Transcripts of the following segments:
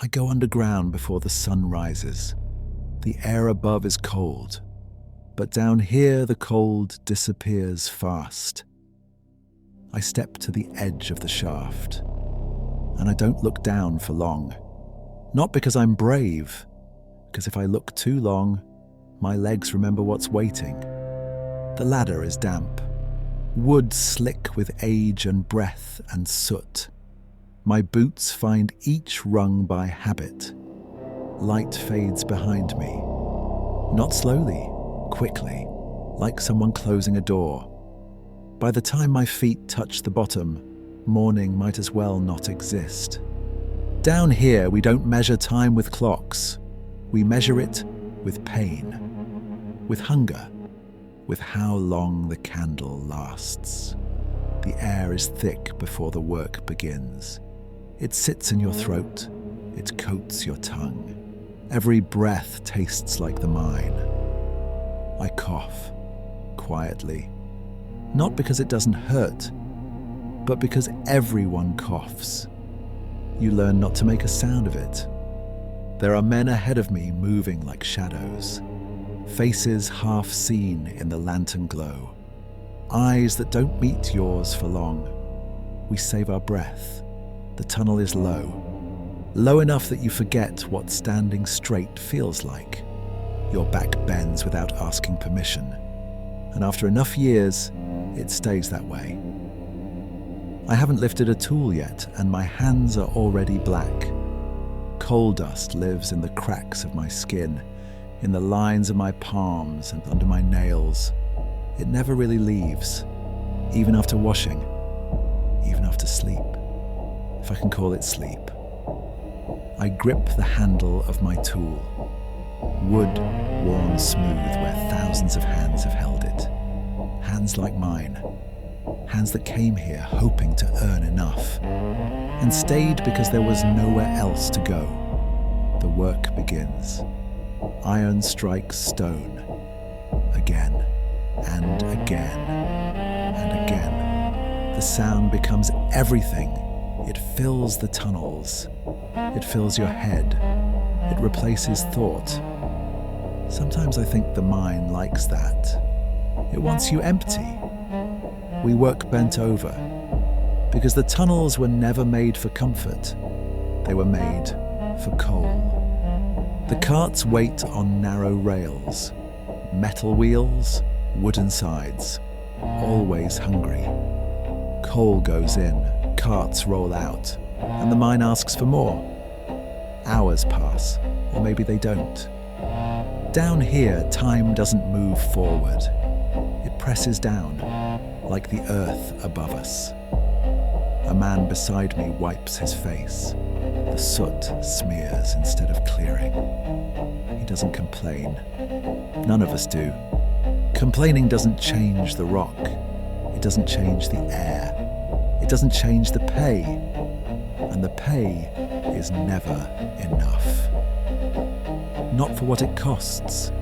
I go underground before the sun rises. The air above is cold, but down here the cold disappears fast. I step to the edge of the shaft, and I don't look down for long. Not because I'm brave, because if I look too long, my legs remember what's waiting. The ladder is damp, wood slick with age and breath and soot. My boots find each rung by habit. Light fades behind me. Not slowly, quickly, like someone closing a door. By the time my feet touch the bottom, morning might as well not exist. Down here, we don't measure time with clocks. We measure it with pain, with hunger, with how long the candle lasts. The air is thick before the work begins. It sits in your throat. It coats your tongue. Every breath tastes like the mine. I cough, quietly. Not because it doesn't hurt, but because everyone coughs. You learn not to make a sound of it. There are men ahead of me moving like shadows. Faces half seen in the lantern glow. Eyes that don't meet yours for long. We save our breath. The tunnel is low. Low enough that you forget what standing straight feels like. Your back bends without asking permission. And after enough years, it stays that way. I haven't lifted a tool yet, and my hands are already black. Coal dust lives in the cracks of my skin, in the lines of my palms and under my nails. It never really leaves, even after washing, even after sleep, if I can call it sleep. I grip the handle of my tool, wood worn smooth where thousands of hands have held it. Hands like mine, hands that came here hoping to earn enough, and stayed because there was nowhere else to go. The work begins. Iron strikes stone, again and again and again. The sound becomes everything. It fills the tunnels. It fills your head. It replaces thought. Sometimes I think the mind likes that. It wants you empty. We work bent over, because the tunnels were never made for comfort. They were made for coal. The carts wait on narrow rails, metal wheels, wooden sides, always hungry. Coal goes in, carts roll out, and the mine asks for more. Hours pass, or maybe they don't. Down here, time doesn't move forward. It presses down, like the earth above us. A man beside me wipes his face. The soot smears instead of clearing. He doesn't complain. None of us do. Complaining doesn't change the rock. It doesn't change the air. It doesn't change the pay. And the pay is never enough. Not for what it costs.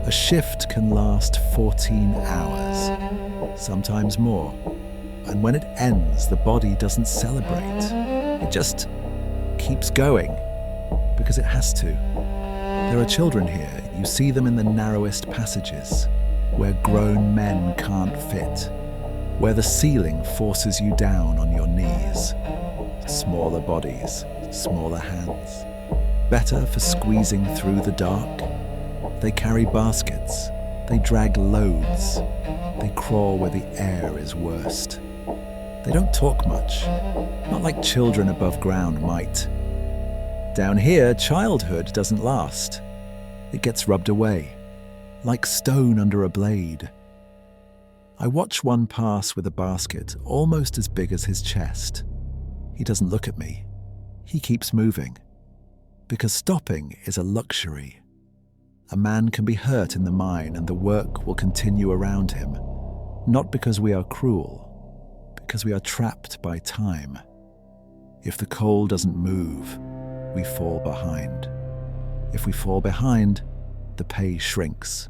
A shift can last 14 hours, sometimes more. And when it ends, the body doesn't celebrate. It just keeps going, because it has to. There are children here. You see them in the narrowest passages, where grown men can't fit, where the ceiling forces you down on your knees. Smaller bodies, smaller hands. Better for squeezing through the dark. They carry baskets. They drag loads. They crawl where the air is worst. They don't talk much, not like children above ground might. Down here, childhood doesn't last. It gets rubbed away, like stone under a blade. I watch one pass with a basket almost as big as his chest. He doesn't look at me. He keeps moving. Because stopping is a luxury. A man can be hurt in the mine and the work will continue around him, not because we are cruel, because we are trapped by time. If the coal doesn't move, we fall behind. If we fall behind, the pay shrinks.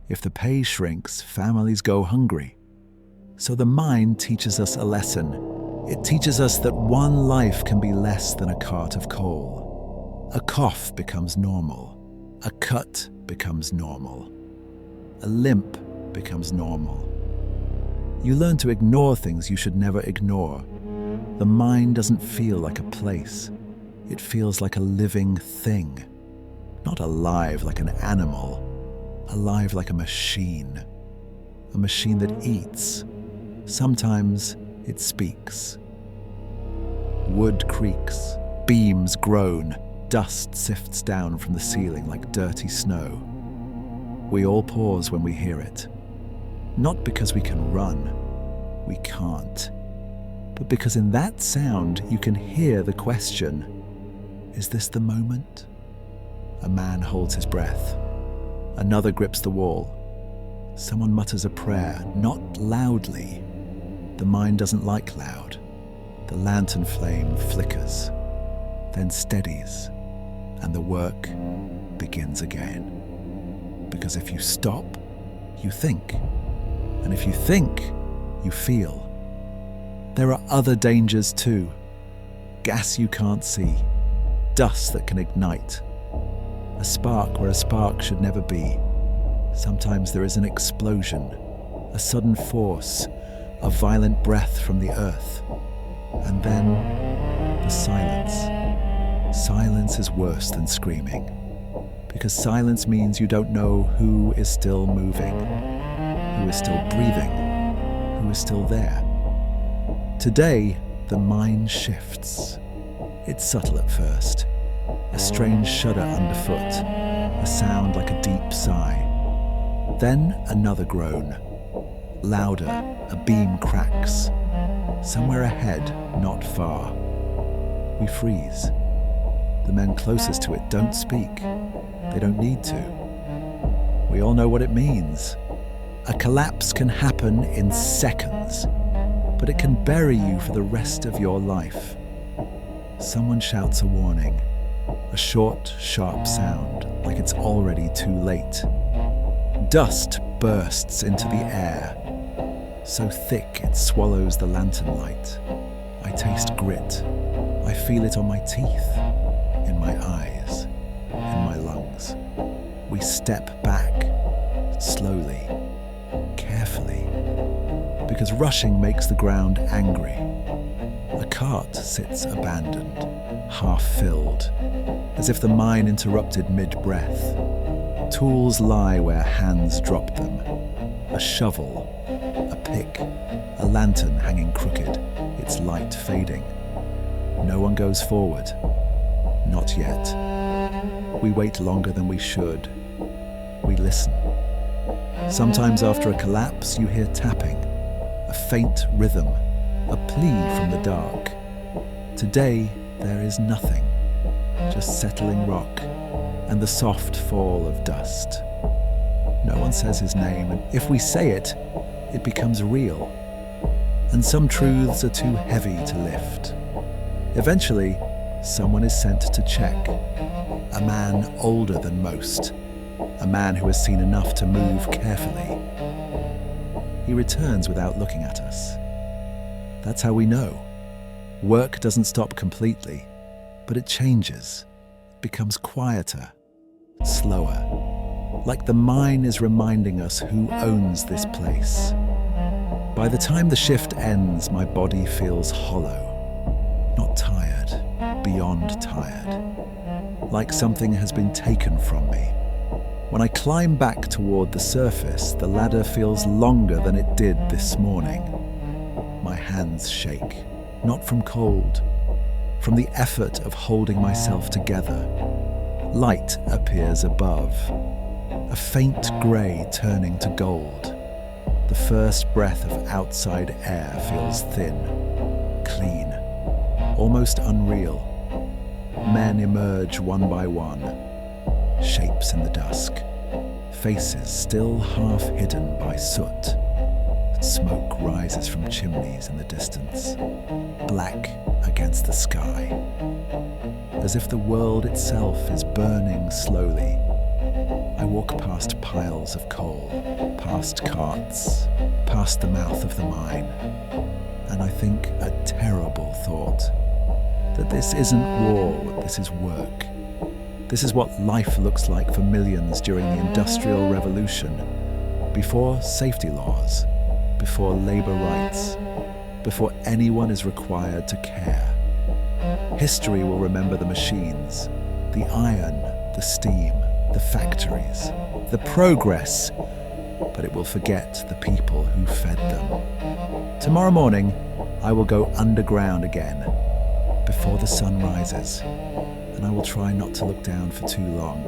If the pay shrinks, families go hungry. So the mine teaches us a lesson. It teaches us that one life can be less than a cart of coal. A cough becomes normal. A cut becomes normal. A limp becomes normal. You learn to ignore things you should never ignore. The mind doesn't feel like a place. It feels like a living thing. Not alive like an animal. Alive like a machine. A machine that eats. Sometimes it speaks. Wood creaks. Beams groan. Dust sifts down from the ceiling like dirty snow. We all pause when we hear it. Not because we can run. We can't. But because in that sound you can hear the question, is this the moment? A man holds his breath. Another grips the wall. Someone mutters a prayer, not loudly. The mind doesn't like loud. The lantern flame flickers, then steadies, and the work begins again. Because if you stop, you think. And if you think, you feel. There are other dangers too. Gas you can't see. Dust that can ignite. A spark where a spark should never be. Sometimes there is an explosion, a sudden force, a violent breath from the earth. And then the silence. Silence is worse than screaming. Because silence means you don't know who is still moving, who is still breathing, who is still there. Today, the mind shifts. It's subtle at first. A strange shudder underfoot, a sound like a deep sigh. Then another groan. Louder, a beam cracks. Somewhere ahead, not far. We freeze. The men closest to it don't speak. They don't need to. We all know what it means. A collapse can happen in seconds, but it can bury you for the rest of your life. Someone shouts a warning. A short, sharp sound, like it's already too late. Dust bursts into the air, so thick it swallows the lantern light. I taste grit. I feel it on my teeth, in my eyes, in my lungs. We step back, slowly, carefully, because rushing makes the ground angry. A cart sits abandoned, half filled, as if the mine interrupted mid-breath. Tools lie where hands dropped them. A shovel, a pick, a lantern hanging crooked, its light fading. No one goes forward. Not yet. We wait longer than we should. We listen. Sometimes after a collapse, you hear tapping, a faint rhythm, a plea from the dark. Today, there is nothing, just settling rock and the soft fall of dust. No one says his name, and if we say it, it becomes real. And some truths are too heavy to lift. Eventually, someone is sent to check. A man older than most. A man who has seen enough to move carefully. He returns without looking at us. That's how we know. Work doesn't stop completely, but it changes, becomes quieter, slower, like the mine is reminding us who owns this place. By the time the shift ends, my body feels hollow, not tired, beyond tired, like something has been taken from me. When I climb back toward the surface, the ladder feels longer than it did this morning. My hands shake, not from cold, from the effort of holding myself together. Light appears above, a faint grey turning to gold. The first breath of outside air feels thin, clean, almost unreal. Men emerge one by one, shapes in the dusk, faces still half hidden by soot. Smoke rises from chimneys in the distance, black against the sky, as if the world itself is burning slowly. I walk past piles of coal, past carts, past the mouth of the mine, and I think a terrible thought, that this isn't war, this is work. This is what life looks like for millions during the Industrial Revolution, before safety laws, before labor rights, before anyone is required to care. History will remember the machines, the iron, the steam, the factories, the progress, but it will forget the people who fed them. Tomorrow morning, I will go underground again, before the sun rises, and I will try not to look down for too long.